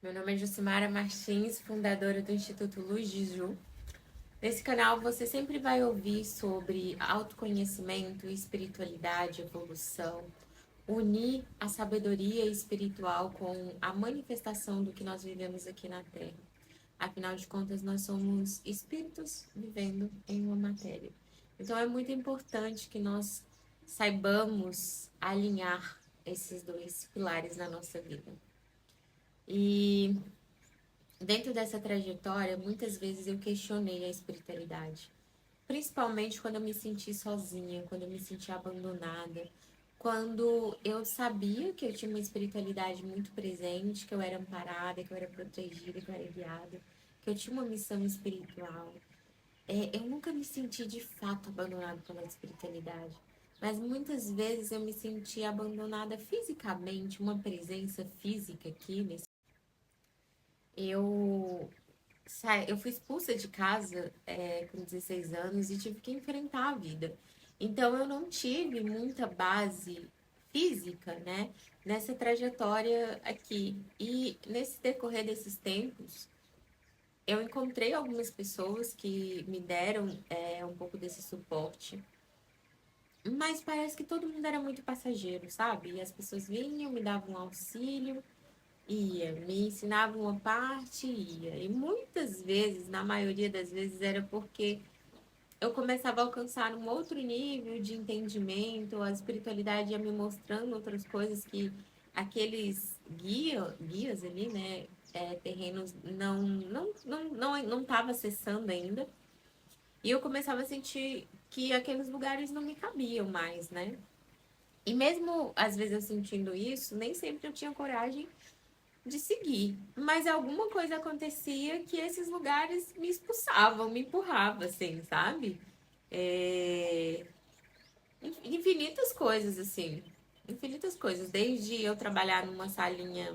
Meu nome é Jucimara Martins, fundadora do Instituto Luz de Ju. Nesse canal você sempre vai ouvir sobre autoconhecimento, espiritualidade, evolução, unir a sabedoria espiritual com a manifestação do que nós vivemos aqui na Terra. Afinal de contas, nós somos espíritos vivendo em uma matéria. Então é muito importante que nós saibamos alinhar esses dois pilares na nossa vida. E dentro dessa trajetória, muitas vezes eu questionei a espiritualidade. Principalmente quando eu me senti sozinha, quando eu me senti abandonada, quando eu sabia que eu tinha uma espiritualidade muito presente, que eu era amparada, que eu era protegida, que eu era guiada, que eu tinha uma missão espiritual. Eu nunca me senti de fato abandonada pela espiritualidade, mas muitas vezes eu me senti abandonada fisicamente, uma presença física aqui nesse. Eu eu fui expulsa de casa com 16 anos e tive que enfrentar a vida. Então eu não tive muita base física, né, nessa trajetória aqui. E nesse decorrer desses tempos, eu encontrei algumas pessoas que me deram um pouco desse suporte. Mas parece que todo mundo era muito passageiro, sabe? E as pessoas vinham, me davam um auxílio, ia, me ensinavam uma parte, ia. E muitas vezes, na maioria das vezes, era porque eu começava a alcançar um outro nível de entendimento, a espiritualidade ia me mostrando outras coisas que aqueles guias ali, né, terrenos não estava acessando ainda. E eu começava a sentir que aqueles lugares não me cabiam mais, né? E mesmo às vezes eu sentindo isso, nem sempre eu tinha coragem de seguir. Mas alguma coisa acontecia que esses lugares me expulsavam, me empurravam, assim, sabe? É... Infinitas coisas, assim. Infinitas coisas. Desde eu trabalhar numa salinha,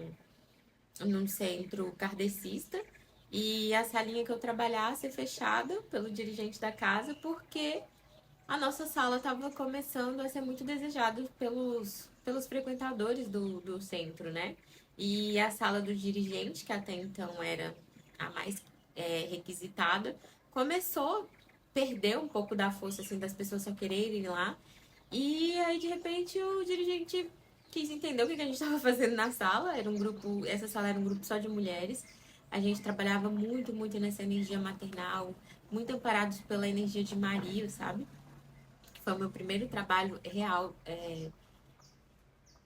num centro kardecista, e a salinha que eu trabalhar ser fechada pelo dirigente da casa, porque a nossa sala estava começando a ser muito desejada pelos frequentadores do centro, né? E a sala do dirigente, que até então era a mais requisitada, começou a perder um pouco da força assim, das pessoas só quererem ir lá. E aí, de repente, o dirigente quis entender o que a gente estava fazendo na sala. Era um grupo, essa sala era um grupo só de mulheres. A gente trabalhava muito, muito nessa energia maternal, muito amparados pela energia de Maria, sabe? Que foi o meu primeiro trabalho real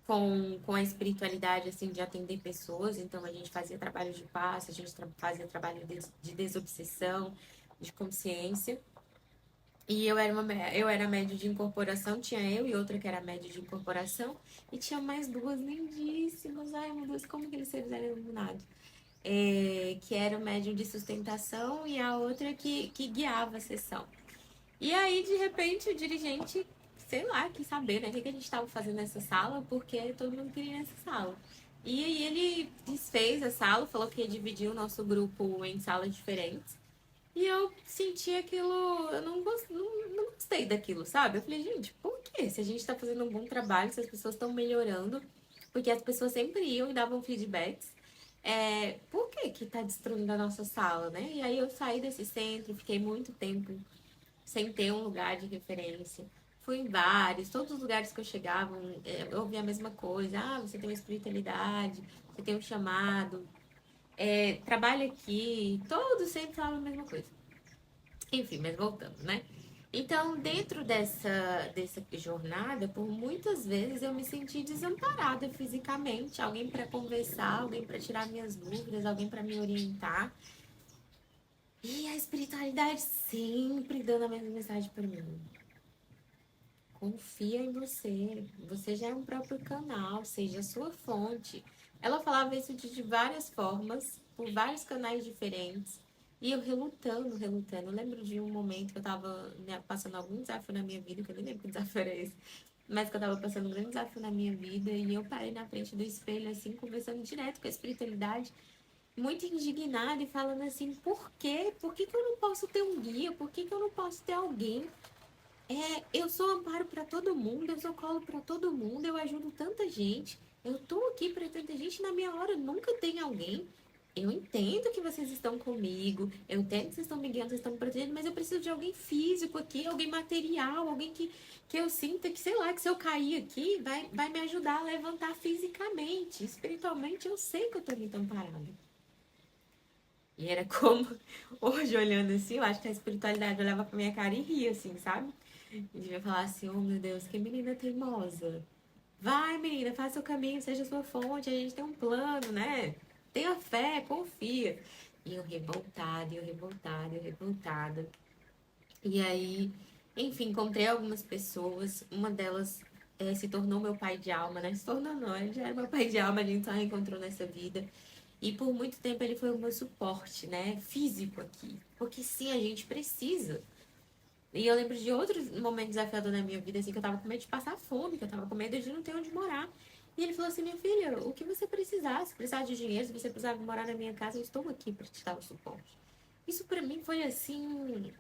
com a espiritualidade, assim, de atender pessoas. Então, a gente fazia trabalho de passe, a gente fazia trabalho de desobsessão, de consciência. E eu era médio de incorporação, tinha eu e outra que era médio de incorporação, e tinha mais duas lindíssimas. Ai, meu Deus, como que eles eram iluminados? Que era o médium de sustentação e a outra que guiava a sessão. E aí, de repente, o dirigente, sei lá, quis saber, né, o que a gente estava fazendo nessa sala, porque todo mundo queria ir nessa sala. E aí ele desfez a sala, falou que ia dividir o nosso grupo em salas diferentes. E eu senti aquilo, eu não gostei daquilo, sabe? Eu falei, gente, por quê? Se a gente tá fazendo um bom trabalho, se as pessoas estão melhorando, porque as pessoas sempre iam e davam feedbacks, por que que tá destruindo a nossa sala, né? E aí eu saí desse centro, fiquei muito tempo sem ter um lugar de referência. Fui em vários, todos os lugares que eu chegava, eu ouvia a mesma coisa. Ah, você tem uma espiritualidade, você tem um chamado, trabalha aqui. Todos sempre falavam a mesma coisa. Enfim, mas voltando, né? Então, dentro dessa jornada, por muitas vezes eu me senti desamparada fisicamente. Alguém para conversar, alguém para tirar minhas dúvidas, alguém para me orientar. E a espiritualidade sempre dando a mesma mensagem para mim. Confia em você. Você já é um próprio canal, seja a sua fonte. Ela falava isso de várias formas, por vários canais diferentes. E eu relutando, relutando. Eu lembro de um momento que eu tava passando algum desafio na minha vida, que eu nem lembro que desafio era esse, mas que eu tava passando um grande desafio na minha vida. E eu parei na frente do espelho, assim, conversando direto com a espiritualidade, muito indignada e falando assim: por quê? Por que que eu não posso ter um guia? Por que que eu não posso ter alguém? Eu sou amparo para todo mundo, eu sou colo para todo mundo, eu ajudo tanta gente, eu tô aqui para tanta gente, na minha hora nunca tem alguém. eu entendo que vocês estão comigo, eu entendo que vocês estão me guiando, vocês estão me protegendo, mas eu preciso de alguém físico aqui, alguém material, alguém que eu sinta que, sei lá, que se eu cair aqui, vai me ajudar a levantar fisicamente. Espiritualmente, eu sei que eu tô muito amparada. E era como, hoje olhando assim, eu acho que a espiritualidade olhava pra minha cara e ria, assim, sabe? E devia falar assim, oh meu Deus, que menina teimosa. Vai, menina, faça seu caminho, seja sua fonte, a gente tem um plano, né? Tenha fé, confia. E eu revoltada, e eu revoltada, e eu revoltada. E aí, enfim, encontrei algumas pessoas, uma delas se tornou meu pai de alma, né? Se tornou não, ele já era meu pai de alma, a gente só reencontrou nessa vida. E por muito tempo ele foi o meu suporte, né? Físico aqui. Porque sim, a gente precisa. E eu lembro de outros momentos desafiadores na minha vida, assim, que eu tava com medo de passar fome, que eu tava com medo de não ter onde morar. E ele falou assim, minha filha, o que você precisar, se precisar de dinheiro, se você precisar morar na minha casa, eu estou aqui para te dar o suporte. Isso para mim foi, assim,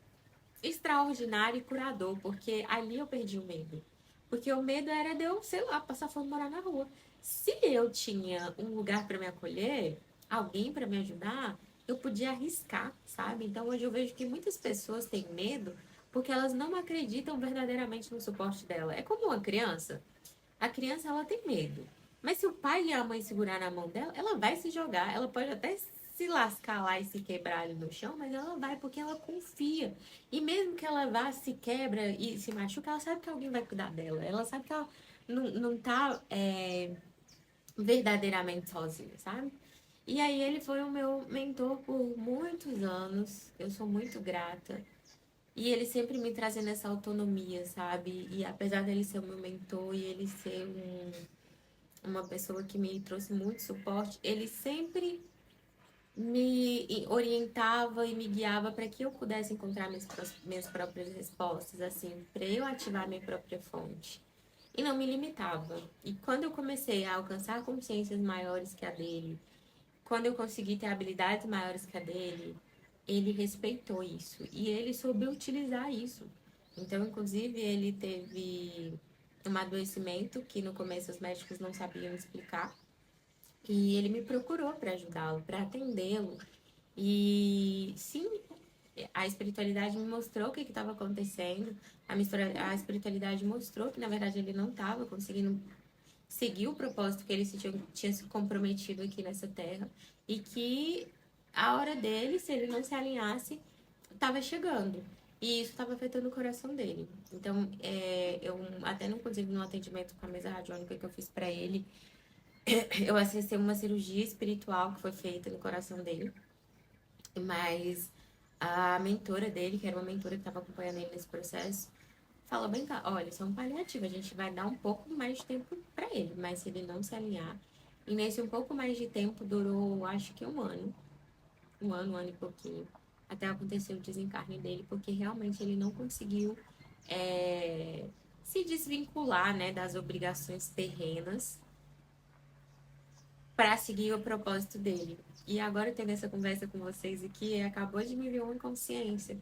extraordinário e curador, porque ali eu perdi o medo. Porque o medo era de eu, sei lá, passar fome e morar na rua. Se eu tinha um lugar para me acolher, alguém para me ajudar, eu podia arriscar, sabe? Então hoje eu vejo que muitas pessoas têm medo porque elas não acreditam verdadeiramente no suporte dela. É como uma criança. A criança ela tem medo. Mas se o pai e a mãe segurar na mão dela, ela vai se jogar. Ela pode até se lascar lá e se quebrar ali no chão, mas ela vai porque ela confia. E mesmo que ela vá, se quebra e se machuca, ela sabe que alguém vai cuidar dela. Ela sabe que ela não tá verdadeiramente sozinha, sabe? E aí ele foi o meu mentor por muitos anos. Eu sou muito grata. E ele sempre me trazendo essa autonomia, sabe? E apesar dele ser o meu mentor e ele ser uma pessoa que me trouxe muito suporte, ele sempre me orientava e me guiava para que eu pudesse encontrar minhas próprias respostas, assim, para eu ativar minha própria fonte. E não me limitava. E quando eu comecei a alcançar consciências maiores que a dele, quando eu consegui ter habilidades maiores que a dele, ele respeitou isso e ele soube utilizar isso. Então, inclusive, ele teve um adoecimento que no começo os médicos não sabiam explicar e ele me procurou para ajudá-lo, para atendê-lo. E sim, a espiritualidade me mostrou o que estava acontecendo. A espiritualidade mostrou que, na verdade, ele não estava conseguindo seguir o propósito que ele tinha se comprometido aqui nessa terra. E que a hora dele, se ele não se alinhasse, estava chegando. E isso estava afetando o coração dele. Então, eu até não consigo no atendimento com a mesa radiônica que eu fiz para ele, eu assisti uma cirurgia espiritual que foi feita no coração dele. Mas a mentora dele, que era uma mentora que estava acompanhando ele nesse processo, falou bem cá, olha, isso é um paliativo, a gente vai dar um pouco mais de tempo para ele, mas se ele não se alinhar. E nesse um pouco mais de tempo durou, acho que um ano e pouquinho, até acontecer o desencarne dele, porque realmente ele não conseguiu é, se desvincular, né, das obrigações terrenas para seguir o propósito dele. E agora tendo essa conversa com vocês aqui, acabou de me vir uma consciência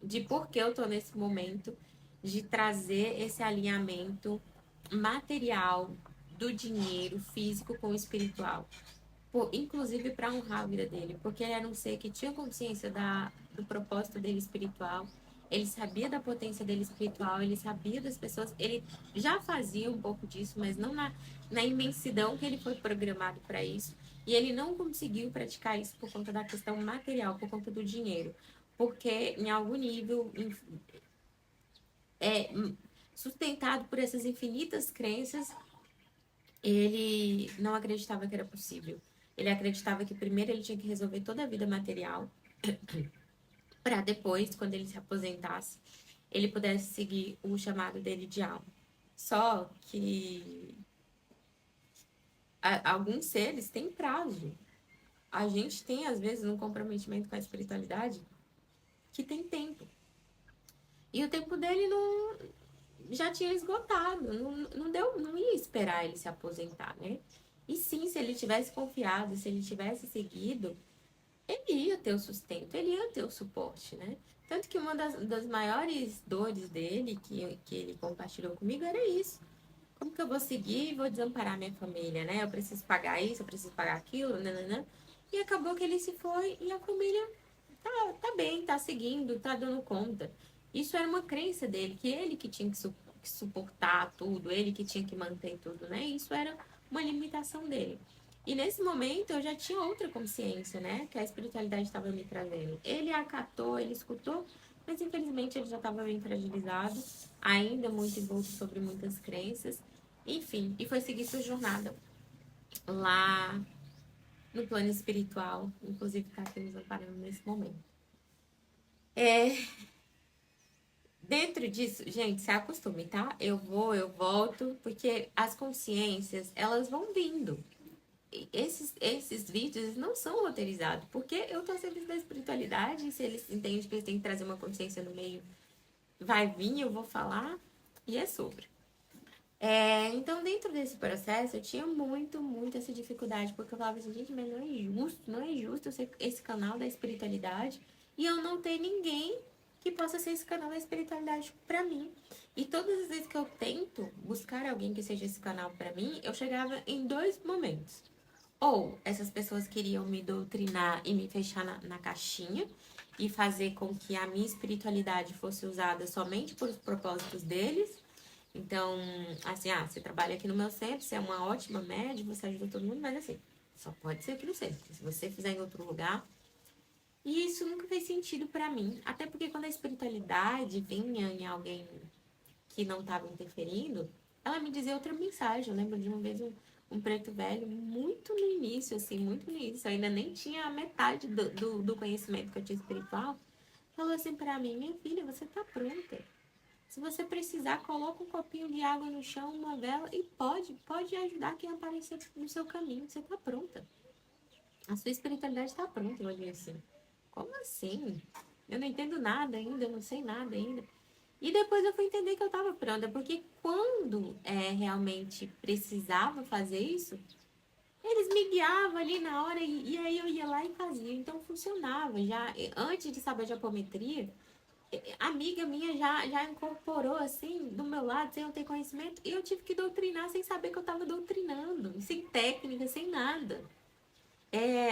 de por que eu tô nesse momento de trazer esse alinhamento material do dinheiro físico com o espiritual. Inclusive para honrar a vida dele, porque ele era um ser que tinha consciência do propósito dele espiritual, ele sabia da potência dele espiritual, ele sabia das pessoas, ele já fazia um pouco disso, mas não na imensidão que ele foi programado para isso, e ele não conseguiu praticar isso por conta da questão material, por conta do dinheiro, porque em algum nível é, sustentado por essas infinitas crenças, ele não acreditava que era possível. Ele acreditava que primeiro ele tinha que resolver toda a vida material para depois, quando ele se aposentasse, ele pudesse seguir o chamado dele de alma. Só que alguns seres têm prazo. A gente tem, às vezes, um comprometimento com a espiritualidade que tem tempo. E o tempo dele não já tinha esgotado, não ia esperar ele se aposentar, né? E sim, se ele tivesse confiado, se ele tivesse seguido, ele ia ter o sustento, ele ia ter o suporte, né? Tanto que uma das maiores dores dele, que ele compartilhou comigo, era isso. Como que eu vou seguir e vou desamparar minha família, né? Eu preciso pagar isso, eu preciso pagar aquilo, né? E acabou que ele se foi e a família tá bem, tá seguindo, tá dando conta. Isso era uma crença dele, que ele que tinha que suportar tudo, ele que tinha que manter tudo, né? Isso era uma limitação dele. E nesse momento eu já tinha outra consciência, né? Que a espiritualidade estava me trazendo. Ele acatou, ele escutou, mas infelizmente ele já estava bem fragilizado, ainda muito envolto sobre muitas crenças. Enfim, e foi seguir sua jornada lá no plano espiritual, inclusive está aqui nos amparando nesse momento. Dentro disso, gente, se acostume, tá? Eu vou, eu volto, porque as consciências, elas vão vindo. Esses vídeos não são roteirizados, porque eu tô a serviço da espiritualidade, e se eles entendem que eles têm que trazer uma consciência no meio, vai vir, eu vou falar, e é sobre. Então, dentro desse processo, eu tinha muito essa dificuldade, porque eu falava assim, gente, mas não é justo eu ser esse canal da espiritualidade e eu não ter ninguém que possa ser esse canal da espiritualidade para mim. E todas as vezes que eu tento buscar alguém que seja esse canal para mim, eu chegava em dois momentos. Ou essas pessoas queriam me doutrinar e me fechar na caixinha e fazer com que a minha espiritualidade fosse usada somente por os propósitos deles. Então, assim, você trabalha aqui no meu centro, você é uma ótima média, você ajuda todo mundo, mas assim, só pode ser aqui no centro. Se você fizer em outro lugar. E isso nunca fez sentido pra mim. Até porque quando a espiritualidade vinha em alguém que não estava interferindo, ela me dizia outra mensagem. Eu lembro de uma vez um preto velho, muito no início, assim, muito no início. Eu ainda nem tinha a metade do conhecimento que eu tinha espiritual. Falou assim pra mim, minha filha, você tá pronta. Se você precisar, coloca um copinho de água no chão, uma vela e pode ajudar quem aparecer no seu caminho. Você tá pronta. A sua espiritualidade está pronta, eu olhei assim. Como assim? Eu não entendo nada ainda, eu não sei nada ainda. E depois eu fui entender que eu estava pronta, porque quando realmente precisava fazer isso, eles me guiavam ali na hora e aí eu ia lá e fazia. Então funcionava. Já antes de saber de apometria, amiga minha já incorporou assim do meu lado, sem eu ter conhecimento, e eu tive que doutrinar sem saber que eu estava doutrinando, sem técnica, sem nada.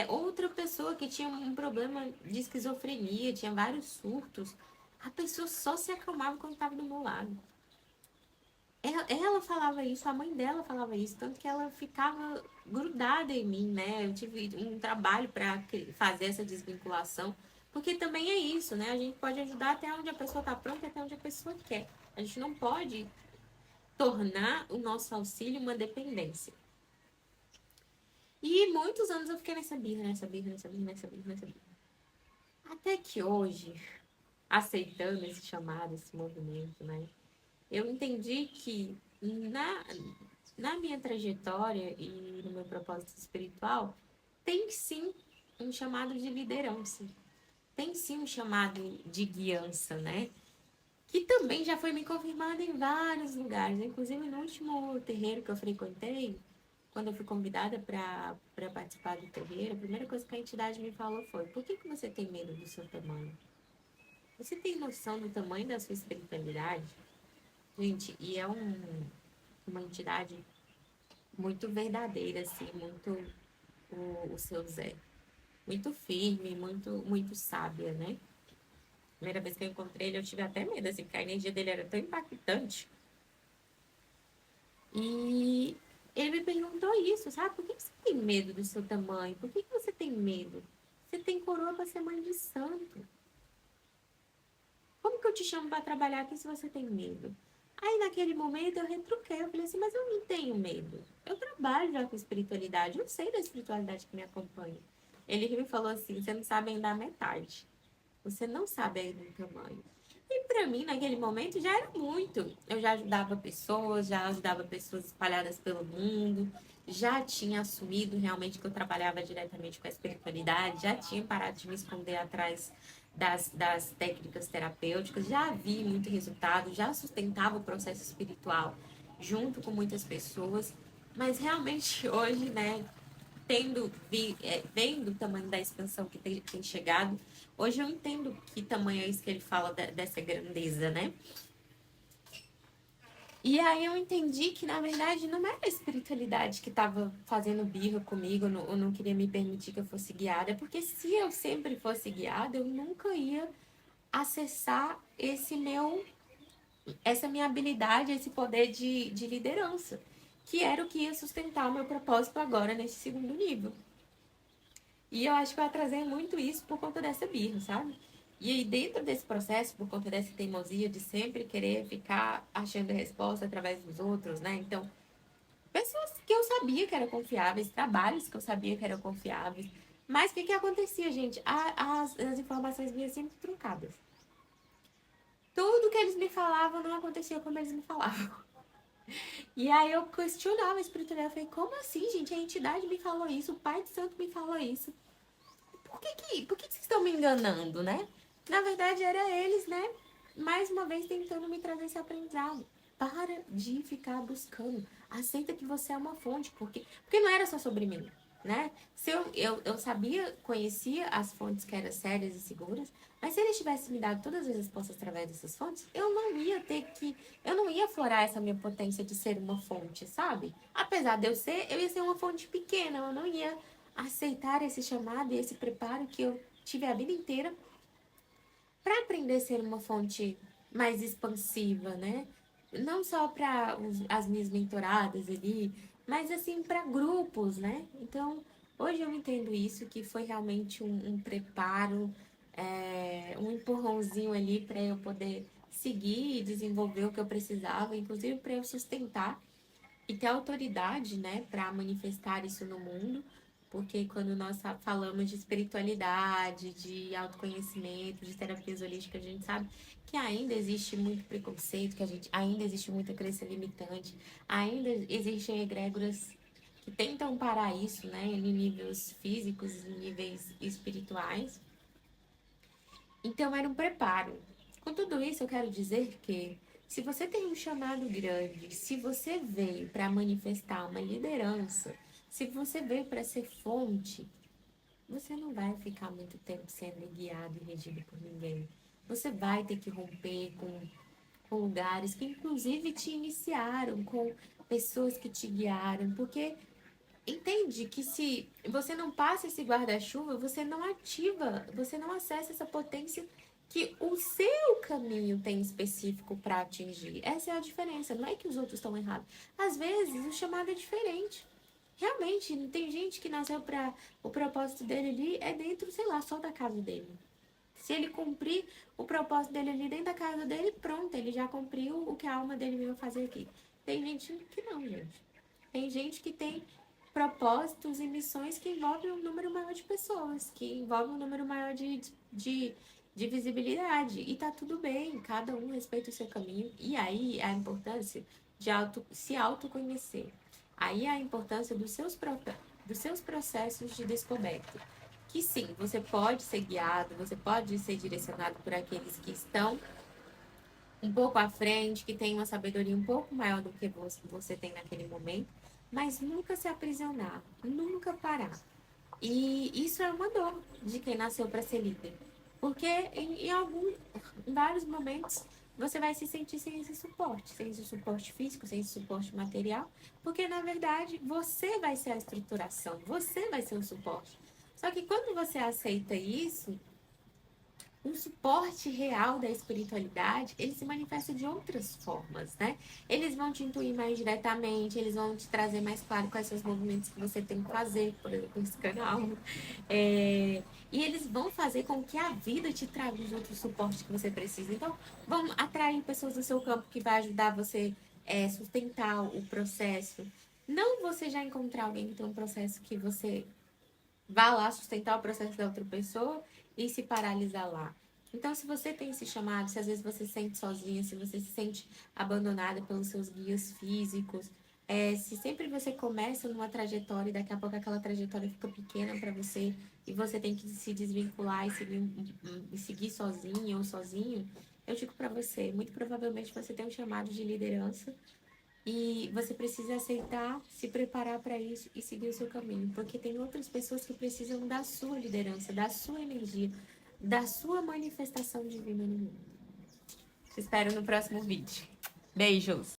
Outra pessoa que tinha um problema de esquizofrenia, tinha vários surtos, a pessoa só se acalmava quando estava do meu lado. Ela falava isso, a mãe dela falava isso, tanto que ela ficava grudada em mim, né? Eu tive um trabalho para fazer essa desvinculação, porque também é isso, né? A gente pode ajudar até onde a pessoa está pronta, até onde a pessoa quer. A gente não pode tornar o nosso auxílio uma dependência. E muitos anos eu fiquei nessa birra, nessa birra, nessa birra, nessa birra, nessa birra. Até que hoje, aceitando esse chamado, esse movimento, né? Eu entendi que na minha trajetória e no meu propósito espiritual, tem sim um chamado de liderança. Tem sim um chamado de guiança, né? Que também já foi me confirmado em vários lugares. Inclusive, no último terreiro que eu frequentei, quando eu fui convidada para participar do terreiro, a primeira coisa que a entidade me falou foi: por que você tem medo do seu tamanho? Você tem noção do tamanho da sua espiritualidade? Gente, e é uma entidade muito verdadeira, assim, muito o seu Zé. Muito firme, muito sábia, né? Primeira vez que eu encontrei ele, eu tive até medo, assim, porque a energia dele era tão impactante. E ele me perguntou isso, sabe? Por que você tem medo do seu tamanho? Por que você tem medo? Você tem coroa para ser mãe de santo. Como que eu te chamo para trabalhar aqui se você tem medo? Aí, naquele momento, eu retruquei. Eu falei assim, mas eu não tenho medo. Eu trabalho já com espiritualidade. Eu sei da espiritualidade que me acompanha. Ele me falou assim, você não sabe ainda a metade. Você não sabe ainda o tamanho. E para mim, naquele momento, já era muito. Eu já ajudava pessoas espalhadas pelo mundo, já tinha assumido realmente que eu trabalhava diretamente com a espiritualidade, já tinha parado de me esconder atrás das técnicas terapêuticas, já vi muito resultado, já sustentava o processo espiritual junto com muitas pessoas, mas realmente hoje, né, vendo o tamanho da expansão que tem chegado, hoje eu entendo que tamanho é isso que ele fala dessa grandeza, né? E aí eu entendi que, na verdade, não era a espiritualidade que estava fazendo birra comigo, ou não queria me permitir que eu fosse guiada, porque se eu sempre fosse guiada, eu nunca ia acessar essa minha habilidade, esse poder de liderança, que era o que ia sustentar o meu propósito agora nesse segundo nível. E eu acho que eu atrasei muito isso por conta dessa birra, sabe? E aí, dentro desse processo, por conta dessa teimosia de sempre querer ficar achando a resposta através dos outros, né? Então, pessoas que eu sabia que eram confiáveis, trabalhos que eu sabia que eram confiáveis. Mas o que que acontecia, gente? As informações vinham sempre truncadas. Tudo que eles me falavam não acontecia como eles me falavam. E aí eu questionava a espiritualidade. Eu falei, como assim, gente? A entidade me falou isso, o Pai de Santo me falou isso. Por que vocês estão me enganando, né? Na verdade, era eles, né? Mais uma vez tentando me trazer esse aprendizado. Para de ficar buscando. Aceita que você é uma fonte, porque não era só sobre mim, né? Se eu sabia, conhecia as fontes que eram sérias e seguras, mas se eles tivessem me dado todas as respostas através dessas fontes, eu não ia aflorar essa minha potência de ser uma fonte, sabe? Apesar de eu ia ser uma fonte pequena, eu não ia aceitar esse chamado e esse preparo que eu tive a vida inteira para aprender a ser uma fonte mais expansiva, né? Não só para as minhas mentoradas ali, mas assim para grupos, né? Então, hoje eu entendo isso, que foi realmente um preparo, um empurrãozinho ali para eu poder seguir e desenvolver o que eu precisava, inclusive para eu sustentar e ter autoridade, né, para manifestar isso no mundo, porque quando nós falamos de espiritualidade, de autoconhecimento, de terapias holísticas, a gente sabe que ainda existe muito preconceito, que ainda existe muita crença limitante, ainda existem egrégoras que tentam parar isso, né, em níveis físicos, em níveis espirituais. Então era um preparo. Com tudo isso, eu quero dizer que se você tem um chamado grande, se você veio para manifestar uma liderança, se você veio para ser fonte, você não vai ficar muito tempo sendo guiado e regido por ninguém. Você vai ter que romper com lugares que, inclusive, te iniciaram, com pessoas que te guiaram, porque entende que se você não passa esse guarda-chuva, você não ativa, você não acessa essa potência que o seu caminho tem específico para atingir. Essa é a diferença. Não é que os outros estão errados. Às vezes o chamado é diferente. Realmente, tem gente que nasceu para o propósito dele ali é dentro, sei lá, só da casa dele. Se ele cumprir o propósito dele ali dentro da casa dele, pronto, ele já cumpriu o que a alma dele veio fazer aqui. Tem gente que não, gente. Tem gente que tem propósitos e missões que envolvem um número maior de pessoas, que envolvem um número maior de visibilidade. E tá tudo bem, cada um respeita o seu caminho. E aí a importância de se autoconhecer. Aí a importância dos seus processos de descoberta. Que sim, você pode ser guiado, você pode ser direcionado por aqueles que estão um pouco à frente, que tem uma sabedoria um pouco maior do que você tem naquele momento, mas nunca se aprisionar, nunca parar. E isso é uma dor de quem nasceu para ser líder, porque em vários momentos você vai se sentir sem esse suporte físico, sem esse suporte material, porque na verdade você vai ser a estruturação, você vai ser o suporte. Só que quando você aceita isso, um suporte real da espiritualidade, ele se manifesta de outras formas, né? Eles vão te intuir mais diretamente, eles vão te trazer mais claro quais são os movimentos que você tem que fazer, por exemplo, nesse canal. E eles vão fazer com que a vida te traga os outros suportes que você precisa. Então, vão atrair pessoas do seu campo que vai ajudar você sustentar o processo. Não você já encontrar alguém que tem um processo que você vá lá sustentar o processo da outra pessoa e se paralisar lá. Então, se você tem esse chamado, se às vezes você se sente sozinha, se você se sente abandonada pelos seus guias físicos, se sempre você começa numa trajetória e daqui a pouco aquela trajetória fica pequena para você e você tem que se desvincular e seguir sozinha ou sozinho, eu digo para você, muito provavelmente você tem um chamado de liderança e você precisa aceitar, se preparar para isso e seguir o seu caminho, porque tem outras pessoas que precisam da sua liderança, da sua energia, da sua manifestação divina no mundo. Te espero no próximo vídeo. Beijos!